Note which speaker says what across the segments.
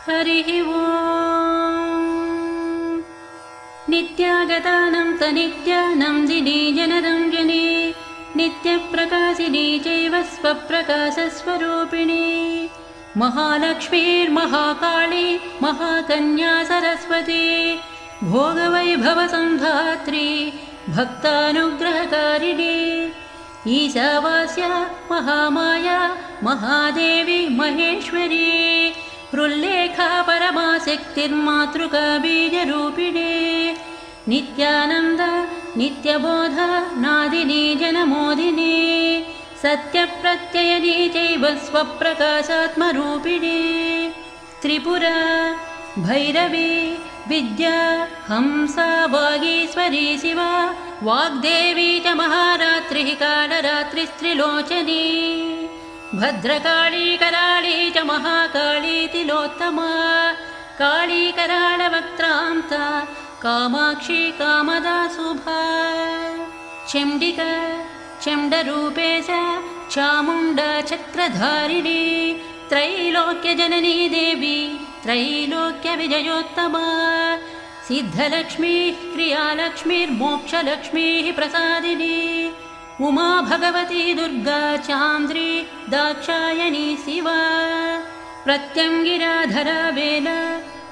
Speaker 1: हरिः ओम्। नित्यागतानं तनित्यानं दिने जनरञ्जने नित्यप्रकाशिनी चैव स्वप्रकाशस्वरूपिणी महालक्ष्मीर्महाकाली महाकन्या सरस्वती भोगवैभवसन्धात्री भक्तानुग्रहकारिणी ईशावास्या महामाया महादेवी महेश्वरी हृल्लेखा परमाशक्तिर्मातृका बीजरूपिणी नित्यानन्द नित्यबोध नादिनी जनमोदिनी सत्यप्रत्ययनी चैव स्वप्रकाशात्मरूपिणी त्रिपुरा भैरवी विद्या हंसा वागीश्वरी शिवा वाग्देवी च महारात्रिः कालरात्रिस्त्रिलोचनी भद्रकाली कराळी च महाकाली तिलोत्तमा काली कराळवक्त्रान्ता कामाक्षी कामदा शुभा चण्डिका चण्डरूपेशा चामुण्डा चक्रधारिणी त्रैलोक्यजननी देवी त्रैलोक्यविजयोत्तमा सिद्धलक्ष्मीः क्रियालक्ष्मीर्मोक्षलक्ष्मीः प्रसादिनी उमा भगवती दुर्गा चान्द्री दाक्षायणी शिवा प्रत्यङ्गिराधरा वेला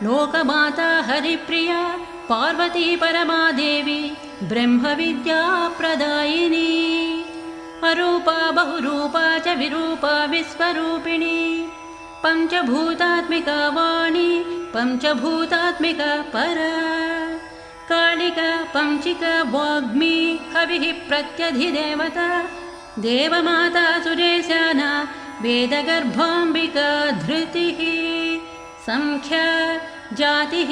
Speaker 1: लोकमाता हरिप्रिया पार्वती परमादेवी ब्रह्मविद्याप्रदायिनी अरूपा बहुरूपा च विरूपा विश्वरूपिणी पञ्चभूतात्मिका वाणी पञ्चभूतात्मिका परा कालिका पञ्चिका वाग्मी हविः प्रत्यधिदेवता देवमाता सुरेशाना वेदगर्भाम्बिका धृतिः संख्या जातिः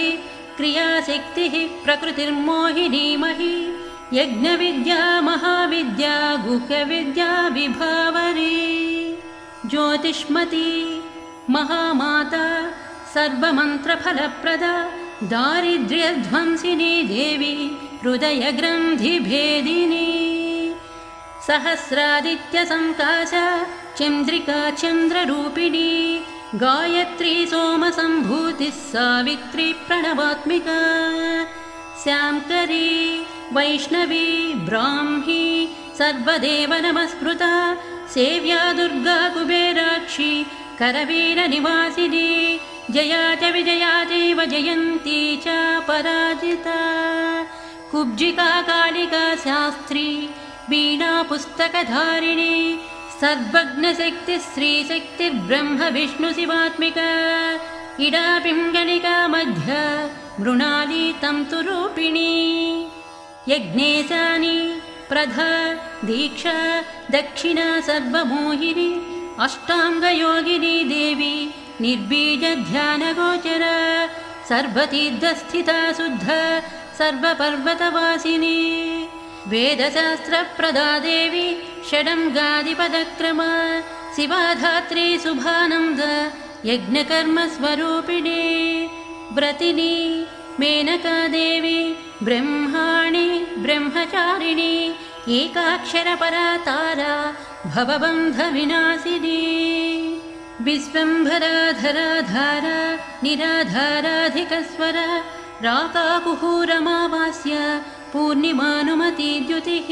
Speaker 1: क्रियाशक्तिः प्रकृतिर्मोहिनी मही यज्ञविद्या महाविद्या गुह्यविद्या विभावरी ज्योतिष्मती महामाता सर्वमन्त्रफलप्रदा दारिद्र्यध्वंसिनी देवी हृदयग्रन्थिभेदिनी सहस्रादित्यसङ्काशा चन्द्रिका चन्द्ररूपिणी गायत्री सोमसम्भूतिः सावित्री प्रणवात्मिका श्यामकरी वैष्णवी ब्राह्मी सर्वदेव नमस्कृता सेव्या दुर्गा कुबेराक्षी करवीरनिवासिनी जया च विजया चैव जयन्ती च पराजिता कुब्जिका कालिका शास्त्री वीणा पुस्तकधारिणी सर्वज्ञशक्तिः श्रीशक्तिर्ब्रह्म विष्णुशिवात्मिका इडा पिङ्गलिका मध्य मृणाली तन्तुरूपिणी यज्ञेशानी प्रधा दीक्षा दक्षिणा सर्वमोहिनी अष्टाङ्गयोगिनी देवी निर्बीजध्यानगोचरा सर्वतीर्थस्थिता शुद्ध सर्वपर्वतवासिनी वेदशास्त्रप्रदा देवी षडङ्गादिपदक्रमा शिवाधात्री शुभानन्द यज्ञकर्मस्वरूपिणी व्रतिनी मेनका देवी ब्रह्माणि ब्रह्मचारिणी एकाक्षरपरा तारा भवबन्धविनाशिनी विश्वम्भराधराधारा निराधाराधिकस्वरा राकाकुहूरमावास्य पूर्णिमानुमती द्युतिः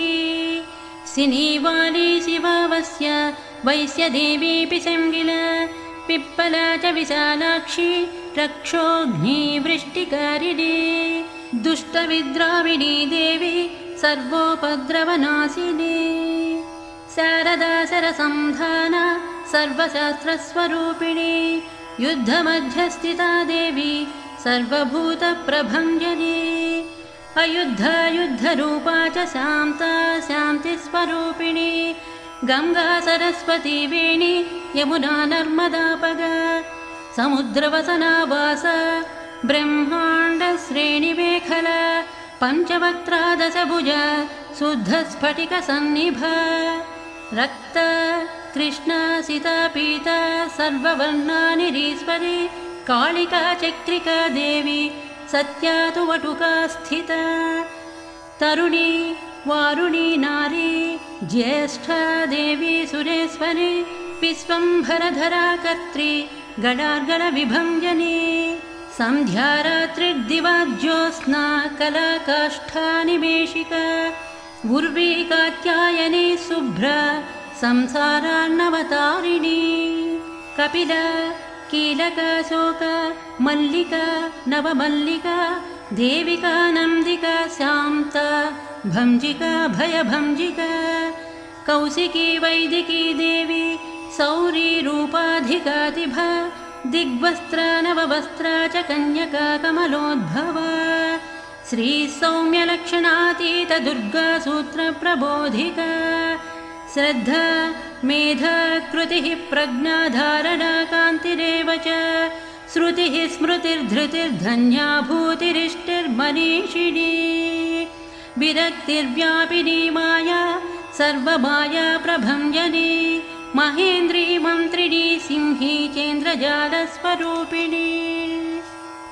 Speaker 1: सिनीवाली शिवावस्य वैश्यदेवी पिशङ्गिला पिप्पला च विशालाक्षी रक्षोऽग्निवृष्टिकारिणी दुष्टविद्राविणी देवी सर्वोपद्रवनाशिनी शारदा सरसंधाना सर्वशास्त्रस्वरूपिणी युद्धमध्यस्थिता देवी सर्वभूतप्रभञ्जनी अयुद्धा युद्धरूपा च शान्ता शान्तिस्वरूपिणी गङ्गा सरस्वती वेणी यमुना नर्मदापगा समुद्रवसनावास ब्रह्माण्डश्रेणिमेखला पञ्चवक्त्रादशभुजा शुद्धस्फटिकसन्निभा रक्त कृष्णा सीता पीता सर्ववर्णानिरीश्वरी कालिका चक्रिका देवी सत्या तु वटुका स्थिता तरुणी वारुणी नारी ज्येष्ठा देवी सुरेश्वरी विश्वम्भरधरा कर्त्री गडार्गलविभञ्जने सन्ध्यारात्रिर्दिवाज्योत्स्ना कलाकाष्ठानिमेषिका उर्वी कात्यायनी शुभ्रा संसारार्णवतारिणी कपिला कीलका शोका मल्लिका नवमल्लिका देविका नन्दिका शान्ता भञ्जिका भयभञ्जिका कौशिकी वैदिकी देवी सौरी रूपाधिकातिभा दिग्वस्त्रा नववस्त्रा च कन्यका कमलोद्भवा श्रीसौम्यलक्षणातीत दुर्गा सूत्रप्रबोधिका श्रद्धा मेधा कृतिः प्रज्ञा धारणा कान्तिरेव च श्रुतिः स्मृतिर्धृतिर्धन्या भूतिरिष्टिर्मनीषिणी विरक्तिर्व्यापिनी माया सर्वमाया प्रभञ्जनी महेन्द्री मन्त्रिणी सिंही चेन्द्रजालस्वरूपिणी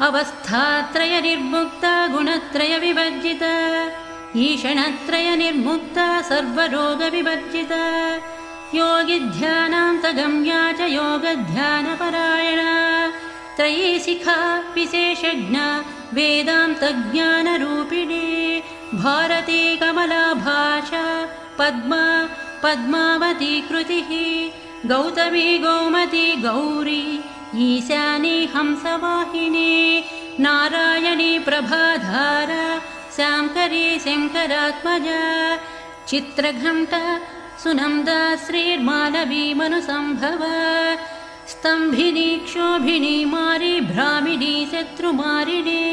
Speaker 1: अवस्थात्रयनिर्मुक्ता गुणत्रयविवर्जिता ईषणत्रयनिर्मुक्ता सर्वरोगविवर्जिता योगिध्यानान्तगम्या च योगध्यानपरायणा त्रयीशिखा विशेषज्ञा वेदान्तज्ञानरूपिणी भारती कमला भाषा पद्मा पद्मावती कृतिः गौतमी गोमती गौरी ईशानी हंसवाहिनी नारायणी प्रभाधारा शाङ्करी शङ्करात्मजा चित्रघण्टा सुनन्दा श्रीर्मालवी मनुसम्भवा स्तम्भिनी क्षोभिनी मारी भ्रामिणी शत्रुमारिणी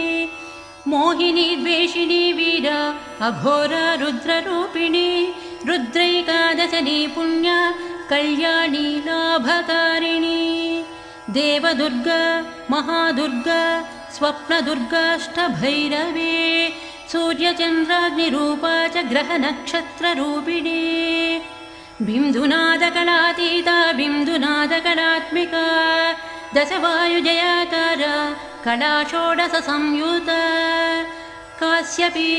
Speaker 1: मोहिनी द्वेषिणी वीरा अघोरा रुद्ररूपिणी रुद्रैकादशनी पुण्या कल्याणी लाभकारिणी देवदुर्गा महादुर्गा स्वप्नदुर्गाष्टभैरवे सूर्यचन्द्राग्निरूपा च ग्रहनक्षत्ररूपिणी बिन्दुनादकलातीता बिन्दुनादकलात्मिका दशवायुजयाकारा कला षोडशसंयुता काश्यपी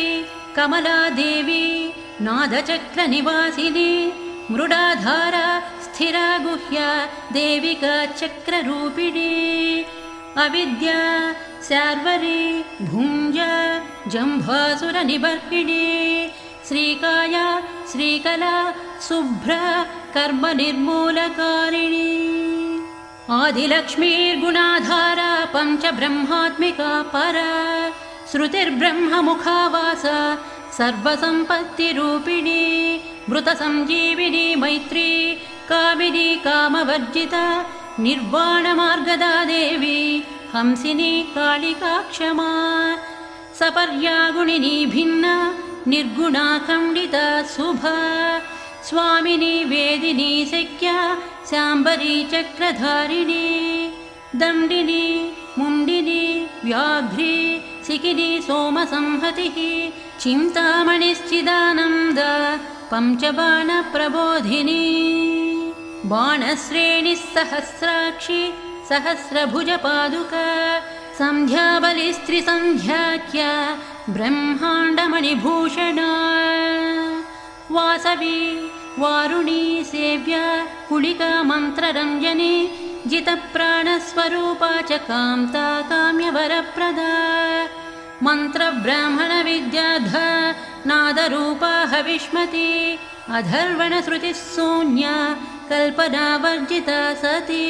Speaker 1: कमलादेवी नादचक्रनिवासिनी मृडाधारा स्थिरा गुह्या देविका चक्ररूपिणी अविद्या शार्वरी भुञ्जा जम्भासुरनिवर्तिनी श्रीकाया श्रीकला शुभ्रा कर्मनिर्मूलकारिणी आदिलक्ष्मीर्गुणाधारा पञ्चब्रह्मात्मिका परा श्रुतिर्ब्रह्ममुखावासा सर्वसम्पत्तिरूपिणी मृतसञ्जीविनी मैत्री कामिनी कामवर्जिता निर्वाणमार्गदा देवी हंसिनी कालिका क्षमा सपर्यागुणिनी भिन्ना निर्गुणा खण्डिता शुभा स्वामिनी वेदिनी शक्या शाम्बरी चक्रधारिणी दण्डिनी मुण्डिनी व्याघ्री शिखिनी सोमसंहतिः चिन्तामणिश्चिदानन्दा पञ्चबाणप्रबोधिनी बाणश्रेणिः सहस्राक्षी सहस्रभुजपादुका सन्ध्याबलिस्त्रिसन्ध्याख्या ब्रह्माण्डमणिभूषणा वासवी वारुणी सेव्या कुलिका मन्त्ररञ्जनी जितप्राणस्वरूपा च कान्ता काम्यवरप्रदा मन्त्रब्राह्मणविद्याधा नादरूपा हविष्मती अधर्वणश्रुतिः शून्या कल्पनावर्जिता सती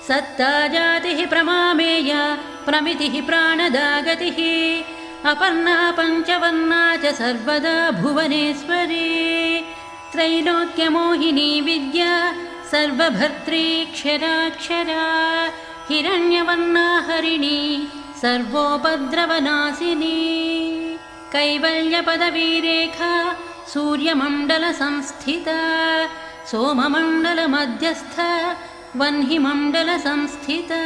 Speaker 1: सत्ता जातिः प्रमामेया प्रमितिः प्राणदा गतिः अपर्णा पञ्चवर्णा च सर्वदा भुवनेश्वरी त्रैलोक्यमोहिनी विद्या सर्वभर्त्री क्षराक्षरा हिरण्यवर्णा हरिणी सर्वोपद्रवनाशिनी कैवल्यपदवीरेखा सूर्यमण्डलसंस्थिता सोममण्डलमध्यस्था वह्निमण्डलसंस्थिता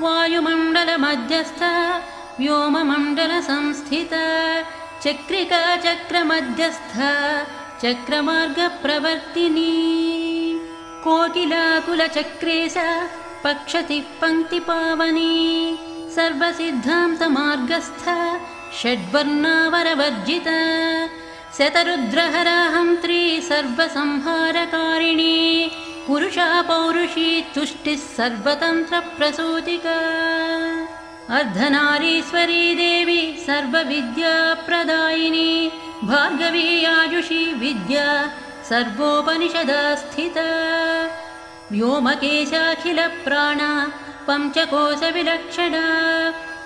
Speaker 1: वायुमण्डलमध्यस्था व्योममण्डलसंस्थिता चक्रिका चक्रमध्यस्था चक्रमार्गप्रवर्तिनी कोकिलाकुलचक्रेशा पक्षतिः पङ्क्तिपावनी सर्वसिद्धान्तमार्गस्था षड्वर्णावरवर्जिता शतरुद्रहरा हन्त्री सर्वसंहारकारिणी पुरुषा पौरुषी तुष्टिः सर्वतन्त्रप्रसूतिका अर्धनारीश्वरी देवी सर्वविद्याप्रदायिनी भार्गवी आयुषी विद्या सर्वोपनिषदा स्थिता व्योमकेशाखिलप्राणा पञ्चकोशविलक्षणा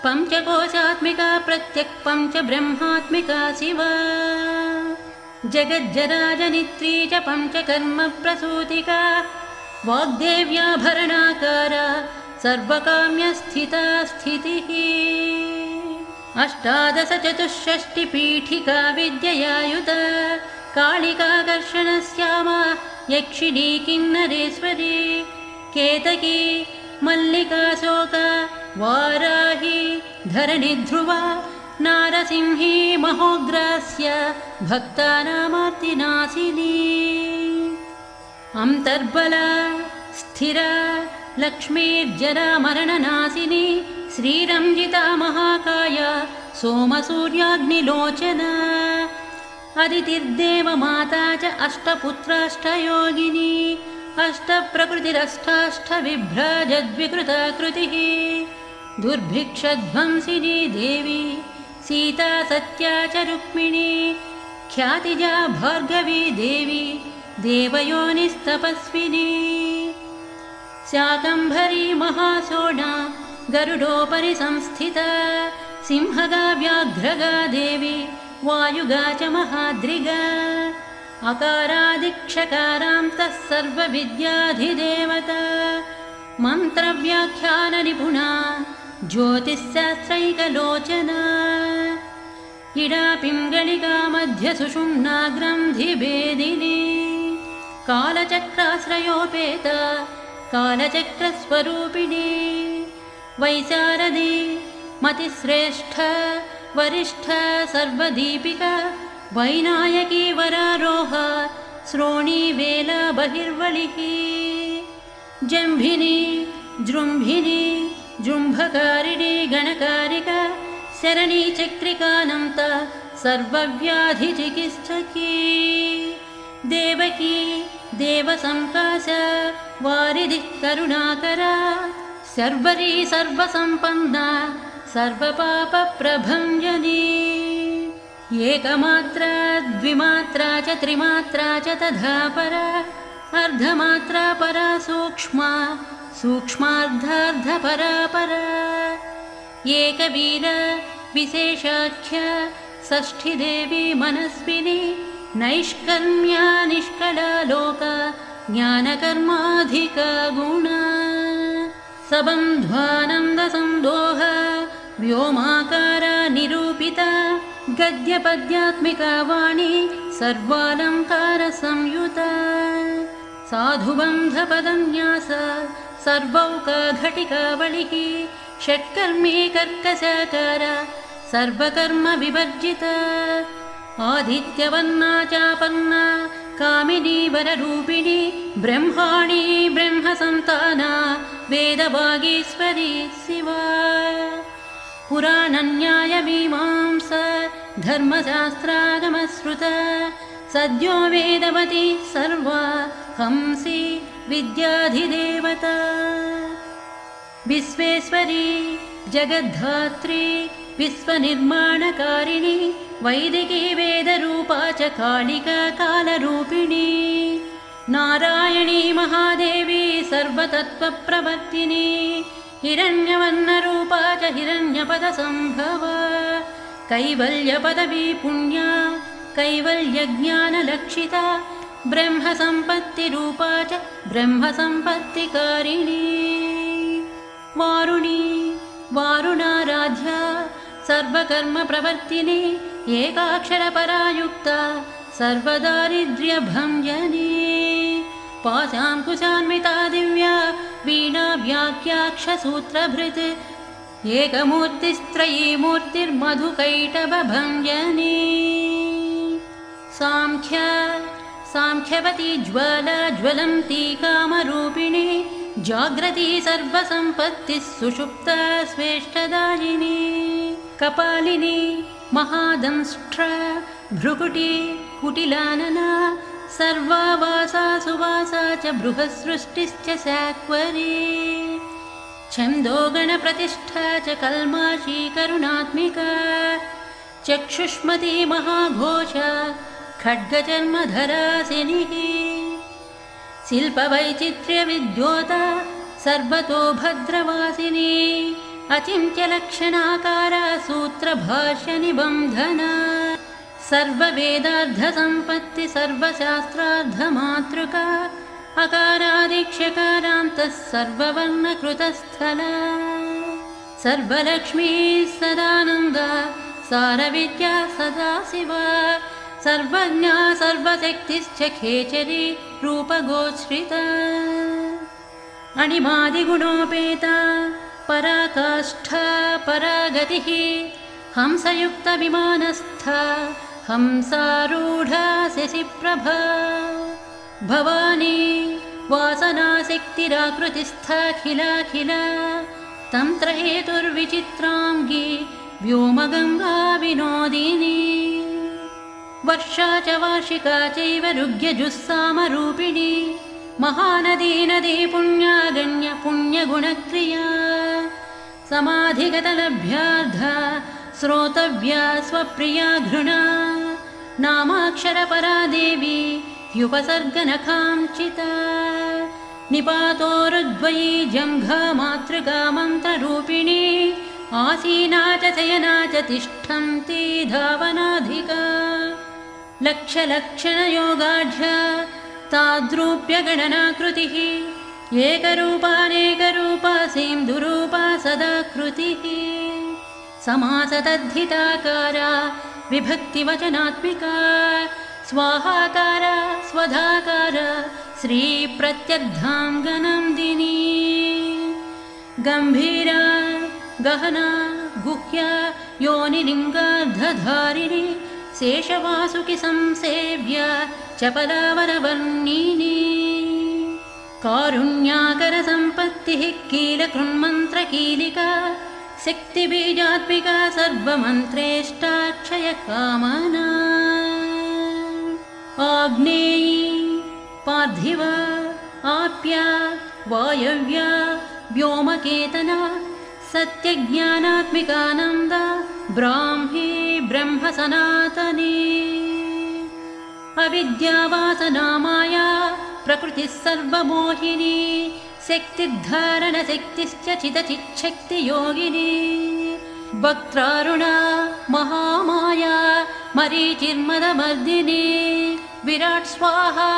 Speaker 1: पञ्चकोशात्मिका प्रत्यक् पञ्चब्रह्मात्मिका शिवा जगज्जराजनित्री च पञ्चकर्मप्रसूतिका वाग्देव्याभरणाकारा सर्वकाम्यस्थिता स्थितिः अष्टादशचतुष्षष्टिपीठिका विद्ययायुता कालिकाकर्षणश्यामा यक्षिणी किन्नरेश्वरी केतकी मल्लिकाशोका वाराही धरणिध्रुवा नारसिंही महोग्रास्य भक्तानामार्तिनाशिनी अन्तर्बला स्थिरा लक्ष्मीर्जरामरणनाशिनी श्रीरञ्जिता महाकाया सोमसूर्याग्निलोचना अदितिर्देवमाता च अष्टपुत्राष्टयोगिनी अष्टप्रकृतिरष्टाष्टविभ्राजद्विकृताकृतिः दुर्भिक्षध्वंसिनी देवी सीता सत्या च रुक्मिणी ख्यातिजा भार्गवी देवी देवयोनिस्तपस्विनी शाकम्भरी महाशोणा गरुडोपरि संस्थिता सिंहगा व्याघ्रगा देवी वायुगा च महाद्रिगा अकारादिक्षकारान्तः सर्वविद्याधिदेवता मन्त्रव्याख्याननिपुणा ज्योतिश्शास्त्रैकलोचना इडा पिङ्गलिका मध्यसुषुम्ना ग्रन्थिभेदिनी कालचक्राश्रयोपेता कालचक्रस्वरूपिणी वैशारदी मतिश्रेष्ठ वरिष्ठ सर्वदीपिका वैनायकी वरारोहा श्रोणी वेला बहिर्वलिः जम्भिनी जृम्भिनी जृम्भकारिणी गणकारिका शरणी चक्रिकानन्ता सर्वव्याधिचिकित्सकी देवकी देवसंकाश वारिधिः करुणाकरा सर्वरी सर्वसम्पन्ना सर्वपापप्रभञ्जनी एकमात्रा द्विमात्रा च त्रिमात्रा च तथा परा अर्धमात्रा परा सूक्ष्मा सूक्ष्मार्धार्धपरा परा एकवीर विशेषाख्या षष्ठीदेवी मनस्विनी नैष्कर्म्या निष्कला लोका ज्ञानकर्माधिका गुणा सबन्ध्वानन्दसन्दोह व्योमाकारा निरूपिता गद्यपद्यात्मिका वाणी सर्वालङ्कारसंयुता साधुबन्धपदन्यास सर्वौकाघटिकावलिः षट्कर्मी कर्कशाकारा सर्वकर्मविवर्जिता आदित्यवर्णा चापन्ना कामिनी वररूपिणी ब्रह्माणी ब्रह्मसन्ताना वेदवागीश्वरी शिवा पुराणन्यायमीमांसा धर्मशास्त्रागमश्रुता सद्यो वेदवती सर्वा हंसी विद्याधिदेवता विश्वेश्वरी जगद्धात्री विश्वनिर्माणकारिणी वैदिकी वेदरूपा च कालिका कालरूपिणी नारायणी महादेवी सर्वतत्त्वप्रवर्तिनी हिरण्यवर्णरूपा च हिरण्यपदसम्भवा कैवल्यपदवी पुण्या कैवल्यज्ञानलक्षिता ब्रह्मसम्पत्तिरूपा च ब्रह्मसम्पत्तिकारिणी वारुणी वारुणाराध्या सर्वकर्मप्रवर्तिनी एकाक्षरपरायुक्ता सर्वदारिद्र्यभञ्जनी पाशाङ्कुशान्विता दिव्या वीणा व्याख्याक्षसूत्रभृत् एकमूर्तिस्त्रयी मूर्तिर्मधुकैटभञ्जनी सांख्यवती ज्वाला ज्वलन्ती कामरूपिणी जाग्रती सर्वसम्पत्तिः सुषुप्ता स्वेष्टदायिनी कपालिनी महादंष्ट्रा भ्रुकुटी कुटिलानना सर्वावासा सुवासा च बृहत्सृष्टिश्च साक्वरी छन्दो गणप्रतिष्ठा च कल्माषी करुणात्मिका चक्षुष्मती महाघोष खड्गजन्मधरासिनिः शिल्पवैचित्र्यविद्योता सर्वतो भद्रवासिनी अचिन्त्यलक्षणाकारा सूत्रभाष्यनिबन्धना सर्ववेदार्थसम्पत्ति सर्वशास्त्रार्थमातृका अकारादिक्षकारान्तः सर्ववर्णकृतस्थला सर्वलक्ष्मी सदानन्दा सारविद्या सदाशिवा सर्वज्ञा सर्वशक्तिश्च खेचरी रूपगोश्रिता अणिमादिगुणोपेता पराकाष्ठा परागतिः हंसयुक्तविमानस्था हंसारूढा शशिप्रभा भवानी वासनाशक्तिराकृतिस्थाखिलाखिला तन्त्रहेतुर्विचित्राङ्गी व्योमगङ्गा विनोदिनी वर्षा च वार्षिका चैव ऋग्यजुस्सामरूपिणी महानदी नदी पुण्यागण्य पुण्यगुणक्रिया समाधिगतलभ्यार्धा श्रोतव्या स्वप्रिया घृणा नामाक्षरपरा देवी ह्युपसर्गनखांचिता निपातोरुद्वयी जङ्घा मातृका मन्त्ररूपिणी आसीना च शयना च तिष्ठन्ती धावनाधिका लक्षलक्षणयोगाढ्या ताद्रूप्यगणनाकृतिः एकरूपानेकरूपा सेन्दुरूपा सदाकृतिः समासतद्धिताकारा विभक्तिवचनात्मिका स्वाहाकारा स्वधाकारा श्रीप्रत्यर्धाङ्गनन्दिनी गम्भीरा गहना गुह्या योनिलिङ्गार्धधारिणी शेषवासुकि संसेव्या चपलावरवर्णिनी कारुण्याकरसम्पत्तिः कीलकृन्मन्त्रकीलिका शक्तिबीजात्मिका सर्वमन्त्रेष्टाक्षयकामना आग्नेयी पार्थिवा आप्या वायव्या व्योमकेतना सत्यज्ञानात्मिकानन्दा ब्राह्मी ब्रह्मसनातनी अविद्यावासनामाया प्रकृतिः सर्वमोहिनी शक्तिर्धारणशक्तिश्च चिदचिच्छक्तियोगिनी वक्त्रारुणा महामाया मरीचिर्मदमर्दिनी विराट् स्वाहा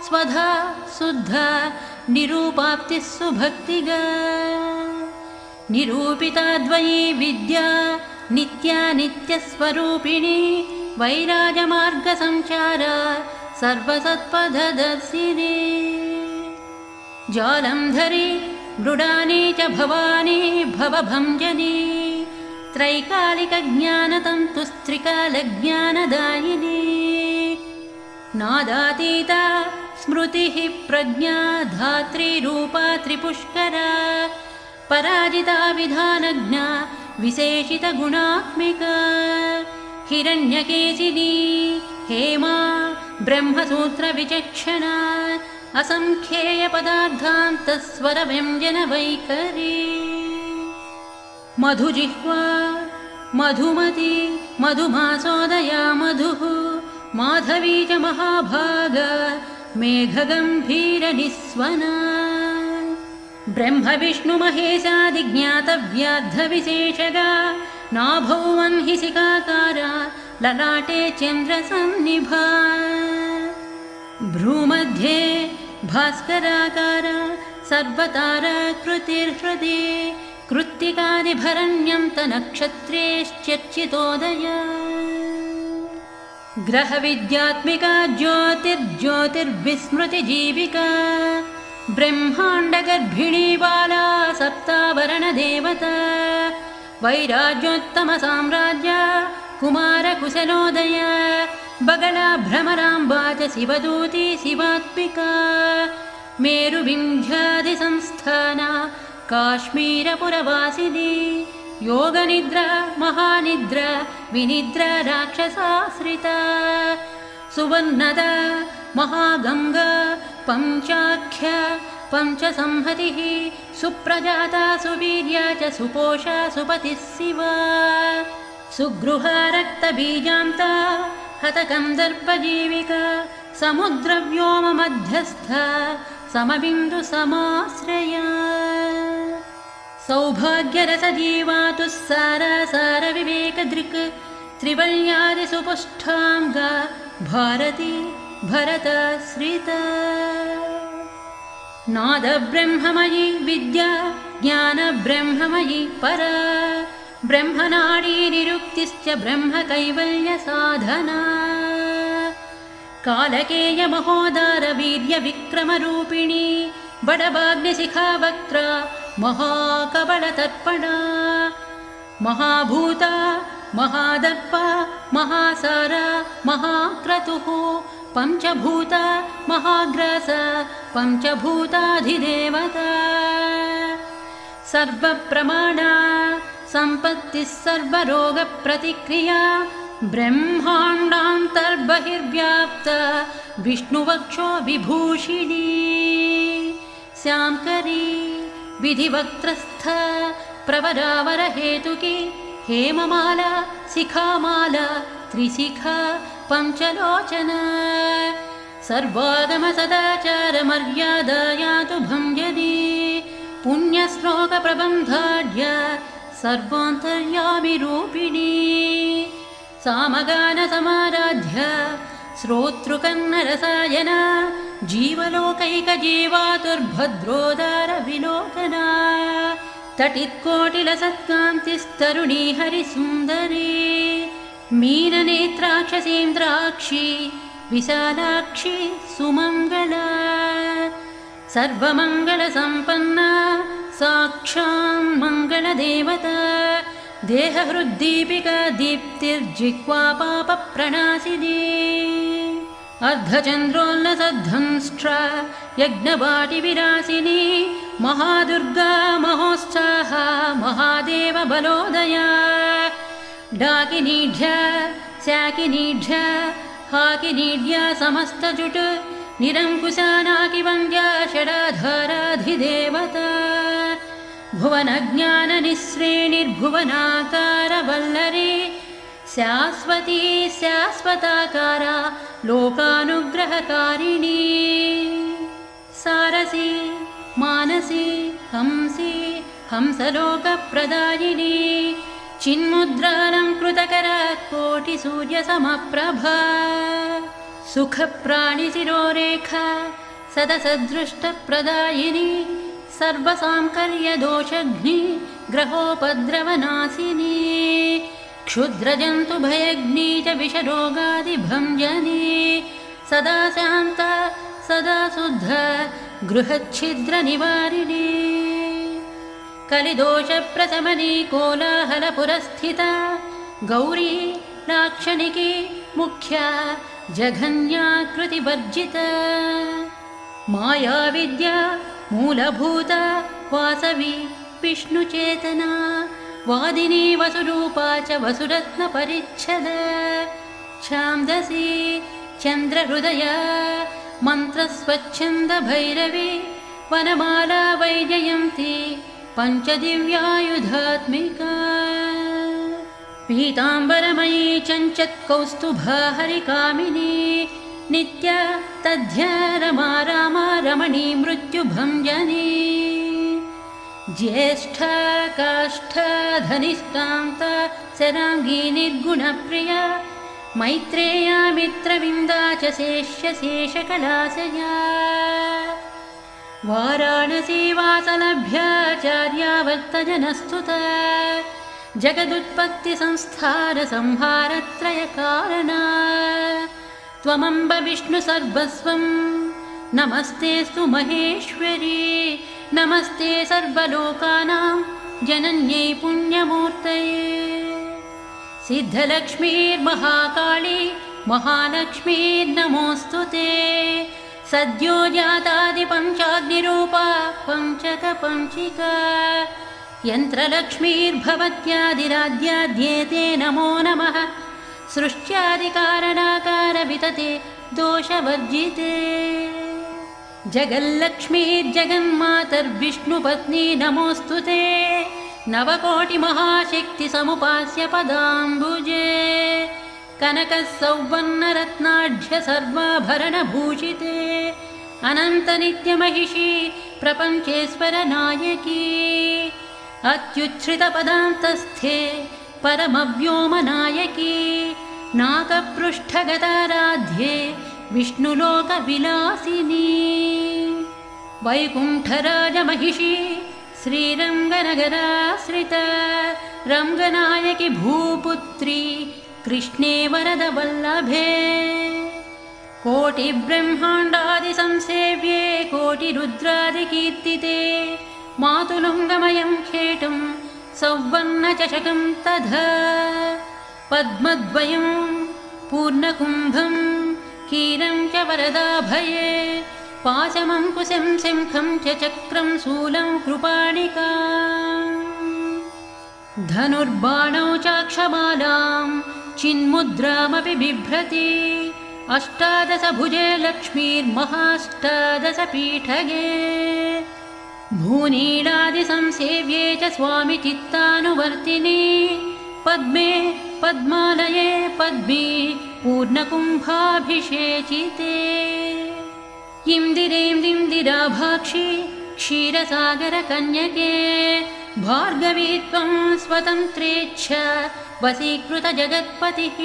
Speaker 1: स्वधा शुद्धा निरूपाप्तिः सुभक्तिगा निरूपिताद्वयी विद्या नित्या नित्यस्वरूपिणी वैराजमार्गसञ्चारा सर्वसत्पथदर्शिनी जालन्धरी मृडानी च भवानी भवभञ्जनी त्रैकालिकज्ञानतन्तुस्त्रिकालज्ञानदायिनी नादातीता स्मृतिः प्रज्ञा धात्रीरूपा त्रिपुष्करा पराजिता विधानज्ञा विशेषितगुणात्मिका हिरण्यकेशिनी हेमा ब्रह्मसूत्रविचक्षणा असंख्येयपदार्थान्तस्वरव्यञ्जनवैखरी मधुजिह्वा मधुमती मधुमासोदया मधुः माधवी च महाभागा मेघगम्भीरनिस्वना ब्रह्मविष्णुमहेशादिज्ञातव्याद्धविशेषगा नाभौ वह्निशिखाकारा ललाटे चन्द्रसन्निभा भ्रूमध्ये भास्कराकारा सर्वताराकृतिर्हृदि कृत्तिकादिभरण्यन्तनक्षत्रेश्चर्चितोदया ग्रहविद्यात्मिका ज्योतिर्ज्योतिर्विस्मृतिजीविका ब्रह्माण्डगर्भिणी बाला सप्तावरणदेवता वैराज्योत्तमसाम्राज्या कुमारकुशलोदया बगला भ्रमराम्बा च शिवदूती शिवात्मिका मेरुविन्ध्यादिसंस्थाना काश्मीरपुरवासिनी योगनिद्रा महानिद्रा विनिद्रा राक्षसाश्रिता सुवर्णदा महागङ्गा पञ्चाख्या पञ्चसंहतिः सुप्रजाता सुवीर्या च सुपोषा सुपतिः शिवा सुगृहा रक्तबीजान्ता हतकन्दर्पजीविका समुद्रव्योममध्यस्था समबिन्दुसमाश्रया सौभाग्यरसजीवातुः सारासारविवेकदृक् त्रिवल्यादिसुपुष्ठाङ्गा भारती भरताश्रिता नादब्रह्ममयी विद्या ज्ञानब्रह्ममयी परा ब्रह्मनाडीनिरुक्तिश्च ब्रह्मकैवल्यसाधना कालकेयमहोदारवीर्यविक्रमरूपिणी बडभाग्निशिखावक्त्रा महाकबलतर्पणा महाभूता महादर्पा महासारा महाक्रतुः पञ्चभूता महाग्रासा पञ्चभूताधिदेवता सर्वप्रमाणा सम्पत्तिः सर्वरोगप्रतिक्रिया ब्रह्माण्डान्तर्बहिर्व्याप्ता विष्णुवक्षो विभूषिणी श्यामकरी विधिवक्त्रस्थ प्रवरावरहेतुकी हेममाला शिखामाला त्रिशिखा पञ्चलोचना सर्वागमसदाचारमर्यादाया तु भञ्जनी पुण्यश्लोकप्रबन्धाढ्या सर्वान्तर्यामिरूपिणी सामगानसमाराध्या श्रोतृकन्नरसायना जीवलोकैकजीवातुर्भद्रोदारविलोकना तटित्कोटिलसत्कान्तिस्तरुणी हरिसुन्दरी मीननेत्राक्षसीन्द्राक्षी विशालाक्षी सुमङ्गला सर्वमङ्गलसम्पन्ना साक्षान् मङ्गलदेवता देहहृद्दीपिका दीप्तिर्जिह्वा पापप्रणाशिनी अर्धचन्द्रोल्लसध्वंष्ट्रा यज्ञवाटिविरासिनी महादुर्गा महोत्साहा महादेवबलोदया डाकिनीढ्या स्याकिनीढ्या हाकिनीढ्या समस्तजुट निरङ्कुशानाकिवन्द्या षडाधाराधिदेवता भुवनज्ञाननिःश्रेणिर्भुवनाकारवल्लरी शाश्वती शाश्वताकारा लोकानुग्रहकारिणी सारसी मानसी हंसी हंसलोकप्रदायिनी चिन्मुद्रालङ्कृतकरा कोटिसूर्यसमप्रभा सुखप्राणिशिरोरेखा सदसदृष्टप्रदायिनी सर्वसांकर्यदोषघ्नि ग्रहोपद्रवनाशिनी क्षुद्रजन्तुभयग्नी च विषरोगादिभञ्जनी सदा शान्ता सदा शुद्धा गृहच्छिद्रनिवारिणी कलिदोषप्रशमनी कोलाहलपुरस्थिता गौरी लाक्षणिकी मुख्या जघन्याकृतिवर्जिता मायाविद्या मूलभूता वासवी विष्णुचेतना वादिनी वसुरूपा च वसुरत्नपरिच्छदा छान्दसी चन्द्रहृदया मन्त्रस्वच्छन्दभैरवी वनमाला वैजयन्ती पञ्चदिव्यायुधात्मिका पीताम्बरमयी चञ्चत्कौस्तुभा हरिकामिनी नित्या तद्ध्या रमा रामा रमणी मृत्युभञ्जनी ज्येष्ठा काष्ठा धनिष्ठान्ता शराङ्गी निर्गुणप्रिया मैत्रेया मित्रविन्दा च शेषकलाशया वाराणसी वासलभ्याचार्यावर्तजनस्तुता जगदुत्पत्तिसंस्थानसंहारत्रयकारणा त्वमम्ब विष्णुसर्वस्वं नमस्तेऽस्तु महेश्वरी नमस्ते सर्वलोकानां जनन्यै पुण्यमूर्तये सिद्धलक्ष्मीर्महाकाली महालक्ष्मीर्नमोऽस्तु ते सद्यो जातादिपञ्चाग्निरूपा पञ्चकपञ्चिका यन्त्रलक्ष्मीर्भवत्यादिराध्याद्येते नमो नमः सृष्ट्यादिकारणाकारवितते दोषवर्जिते जगल्लक्ष्मीर्जगन्मातर्विष्णुपत्नी नमोऽस्तु ते नवकोटिमहाशक्तिसमुपास्य पदाम्बुजे कनकसौवर्णरत्नाढ्य सर्वाभरणभूषिते अनन्तनित्यमहिषी प्रपञ्चेश्वरनायकी अत्युच्छ्रितपदान्तस्थे परमव्योमनायकी नागपृष्ठगताराध्ये विष्णुलोकविलासिनी वैकुण्ठराजमहिषी श्रीरङ्गनगराश्रित रङ्गनायकि भूपुत्री कृष्णे वरदवल्लभे कोटिब्रह्माण्डादिसंसेव्ये कोटिरुद्रादिकीर्तिते मातुलुङ्गमयं खेटुं सौवर्णचषकं तथा पद्मद्वयं पूर्णकुम्भं कीरं च वरदाभये पाशमङ्कुशं शङ्खं च चक्रं शूलं कृपाणिका धनुर्बाणौ चाक्षमालां चिन्मुद्रामपि बिभ्रति अष्टादशभुजे लक्ष्मीर्महाष्टादशपीठगे भूनीलादिसंसेव्ये च स्वामि चित्तानुवर्तिनि पद्मे पद्मालये पद्मे पूर्णकुम्भाभिषेचिते इन्दिरेन्दिराभाक्षि क्षीरसागरकन्यके भार्गवी त्वं स्वतन्त्रेच्छ वशीकृतजगत्पतिः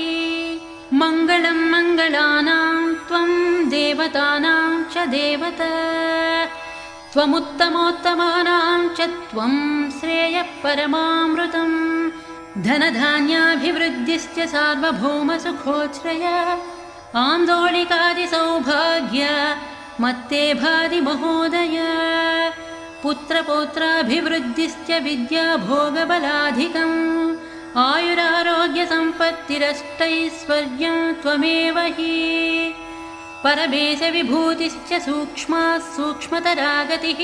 Speaker 1: मङ्गलं मङ्गलानां त्वं देवतानां च देवता त्वमुत्तमोत्तमानां च त्वं श्रेयः परमामृतं धनधान्याभिवृद्धिश्च सार्वभौमसुखोच्छ्रय आन्दोलिकादिसौभाग्य मत्ते भाति महोदय पुत्रपौत्राभिवृद्धिश्च विद्याभोगबलाधिकम् आयुरारोग्यसम्पत्तिरष्टैश्वर्यं त्वमेव हि परमेशविभूतिश्च सूक्ष्मतरा गतिः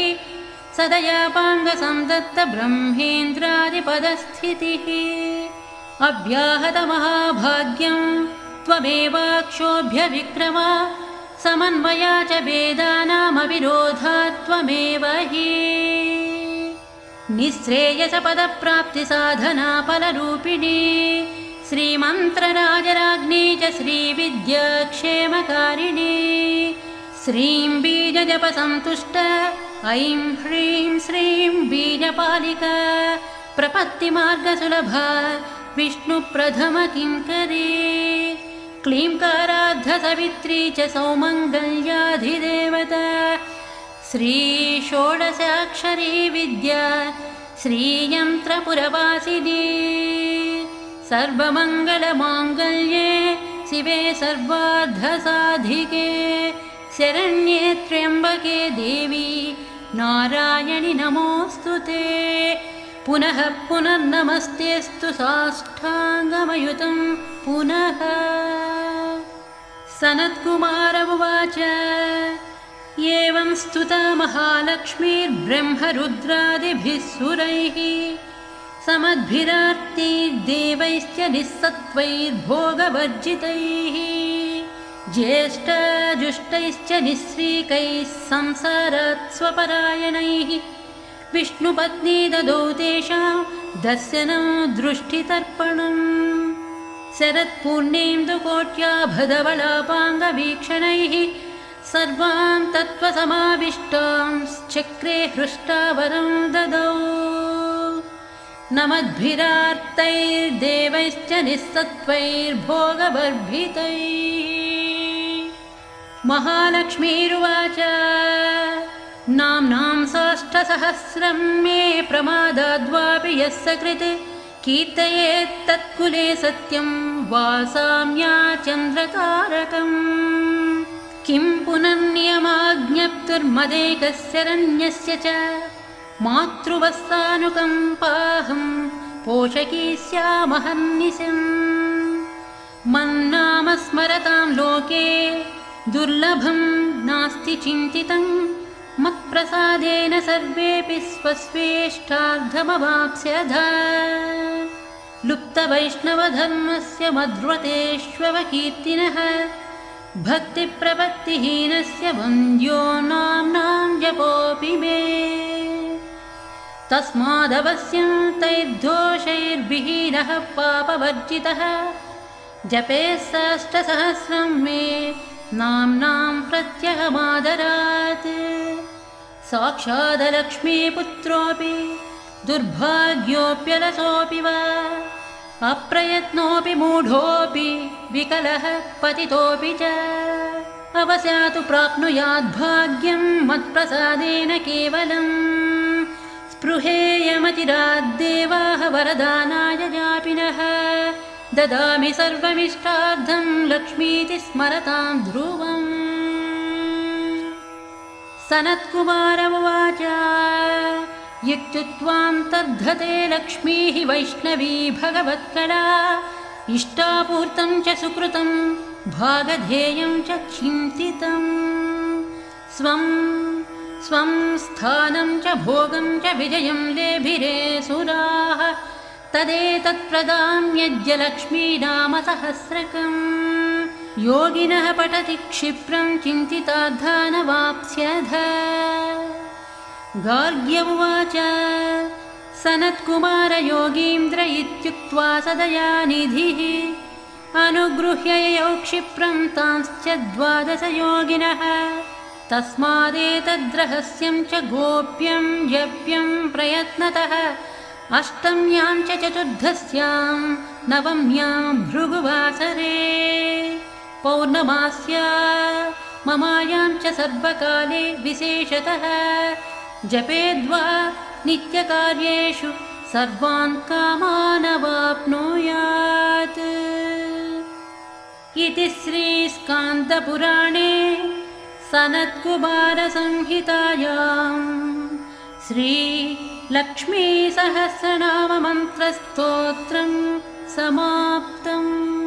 Speaker 1: सदयापाङ्गसंदत्तब्रह्मेन्द्रादिपदस्थितिः अव्याहतमहाभाग्यं त्वमेवाक्षोभ्यविक्रमा समन्वया च वेदानामविरोधा त्वमेव हि निःश्रेयसपदप्राप्तिसाधनाफलरूपिणी श्रीमन्त्रराजराज्ञी च श्रीविद्याक्षेमकारिणी श्रीं बीजजपसन्तुष्ट ऐं ह्रीं श्रीं बीजपालिका प्रपत्तिमार्गसुलभा विष्णुप्रथमकिङ्करी क्लींकाराद्धसवित्री च सौमङ्गल्याधिदेवता श्रीषोडशाक्षरी विद्या श्रीयन्त्रपुरवासिनी सर्वमङ्गलमाङ्गल्ये शिवे सर्वार्धसाधिके शरण्ये त्र्यम्बके देवी नारायणि नमोऽस्तु ते पुनः पुनर्नमस्तेऽस्तु साष्टाङ्गमयुतं पुनः सनत्कुमार उवाच एवं स्तुता महालक्ष्मीर्ब्रह्मरुद्रादिभिः सुरैः समद्भिरार्तिर्देवैश्च निःसत्त्वैर्भोगवर्जितैः ज्येष्ठाजुष्टैश्च निःश्रीकैः संसारात् स्वपरायणैः विष्णुपत्नी ददौ तेषां दर्शनं दृष्टितर्पणम् शरत्पूर्णेन्दुकोट्याभधवलापाङ्गवीक्षणैः सर्वां तत्त्वसमाविष्टांश्चक्रे हृष्टावरं ददौ नमद्भिरार्तैर्देवैश्च निःसत्त्वैर्भोगवर्भितैः महालक्ष्मीरुवाच नाम्नां साष्टसहस्रं मे प्रमादाद्वापि यः सकृत् कीर्तयेत् तत्कुले सत्यं वासाम्या चन्द्रतारकम् किं पुनर्नियमाज्ञप्तुर्मदेकस्यरण्यस्य च मातृवत्सानुकम्पाहं पोषकी स्यामहर्निशम् मन्नाम स्मरतां लोके दुर्लभं नास्ति चिन्तितं मत्प्रसादेन सर्वेऽपि स्वस्वेष्टार्धमवाप्स्यधा लुप्तवैष्णवधर्मस्य मध्वतेष्वकीर्तिनः भक्तिप्रपत्तिहीनस्य वन्द्यो नाम्नां जपोऽपि मे तस्मादवश्यं तैर्दोषैर्विहीनः पापवर्जितः जपेत्सहस्रसहस्रं मे नाम्नां प्रत्यहमादरात् साक्षादलक्ष्मीपुत्रोऽपि दुर्भाग्योऽप्यलसोऽपि वा अप्रयत्नोऽपि मूढोऽपि विकलः पतितोऽपि च अवस्यातु प्राप्नुयाद्भाग्यं मत्प्रसादेन केवलम् स्पृहेयमचिराद्देवाः वरदानाय यापिनः ददामि सर्वमिष्टार्थं लक्ष्मीति स्मरतां ध्रुवम् सनत्कुमार उवाच इत्युक्त्वां तद्धते लक्ष्मीः वैष्णवी भगवत्कला इष्टापूर्तं च सुकृतं भागधेयं च चिन्तितम् स्वं स्वं स्थानं च भोगं च विजयं लेभिरे सुराः तदेतत्प्रदाम्यद्य लक्ष्मीनामसहस्रकम् योगिनः पठति क्षिप्रं चिन्तितार्थानवाप्स्यथ गार्ग्य उवाच सनत्कुमार योगीन्द्र इत्युक्त्वा सदयानिधिः अनुगृह्य ययौ क्षिप्रं तांश्च 12 योगिनः तस्मादेतद्रहस्यं च गोप्यं जप्यं प्रयत्नतः अष्टम्यां च चतुर्दश्यां नवम्यां भृगुवासरे पौर्णमास्या ममायां च सर्वकाले विशेषतः जपेद्वा नित्यकार्येषु सर्वान् कामानवाप्नुयात् इति श्रीस्कान्दपुराणे सनत्कुमारसंहितायां श्रीलक्ष्मीसहस्रनाममन्त्रस्तोत्रं समाप्तम्।